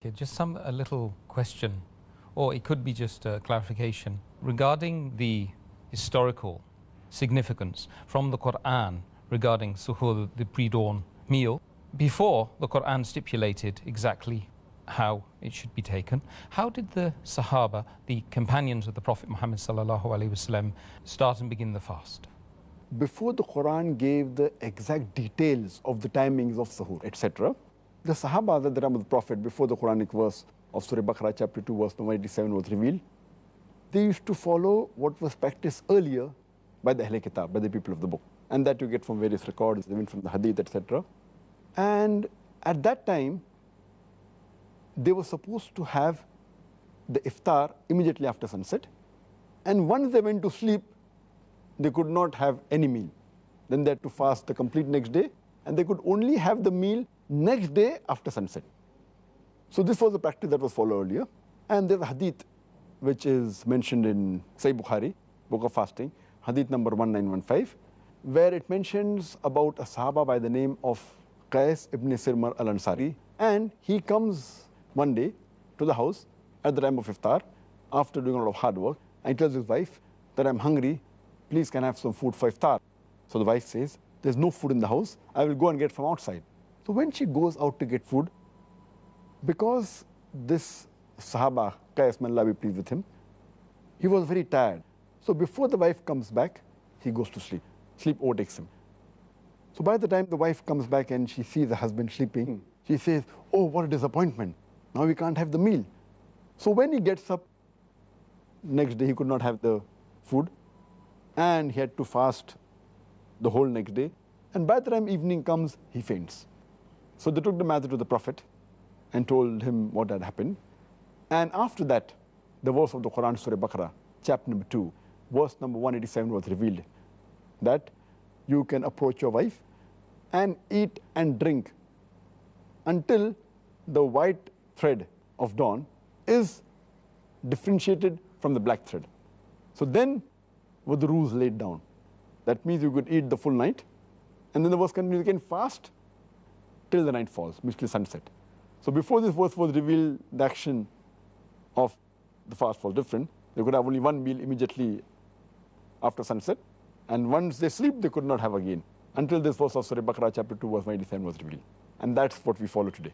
Okay, just a little question, or it could be just a clarification regarding the historical significance from the Quran regarding suhoor, the pre-dawn meal. Before the Quran stipulated exactly how it should be taken, how did the Sahaba, the companions of the Prophet Muhammad sallallahu alaihi wasallam, start and begin the fast? Before the Quran gave the exact details of the timings of suhoor, etc., the Sahaba at the time of the Prophet, before the Quranic verse of Surah Baqarah chapter 2 verse number 87 was revealed, they used to follow what was practiced earlier by the Ahl Kitab, by the people of the book. And that you get from various records, even from the Hadith, etc. And at that time, they were supposed to have the iftar immediately after sunset. And once they went to sleep, they could not have any meal. Then they had to fast the complete next day, and they could only have the meal next day after sunset. So this was the practice that was followed earlier. And there's a hadith which is mentioned in Sahih Bukhari, Book of Fasting, hadith number 1915, where it mentions about a Sahaba by the name of Qais ibn Sirmar al-Ansari. And he comes one day to the house at the time of iftar, after doing a lot of hard work, and he tells his wife that I'm hungry, please can I have some food for iftar? So the wife says, there's no food in the house, I will go and get from outside. So when she goes out to get food, because this Sahaba, Qais, may Allah be pleased with him, he was very tired. So before the wife comes back, he goes to sleep. Sleep overtakes him. So by the time the wife comes back and she sees the husband sleeping, she says, oh, what a disappointment. Now we can't have the meal. So when he gets up, next day he could not have the food, and he had to fast the whole next day. And by the time evening comes, he faints. So they took the matter to the Prophet and told him what had happened. And after that, the verse of the Quran, Surah Baqarah, chapter number 2, verse number 187 was revealed, that you can approach your wife and eat and drink until the white thread of dawn is differentiated from the black thread. So then were the rules laid down. That means you could eat the full night, and then the verse continues, you can fast till the night falls, means till sunset. So before this verse was revealed, the action of the fast was different. They could have only one meal immediately after sunset, and once they sleep, they could not have again, until this verse of Surah Baqarah chapter 2 verse 97 was revealed. And that's what we follow today.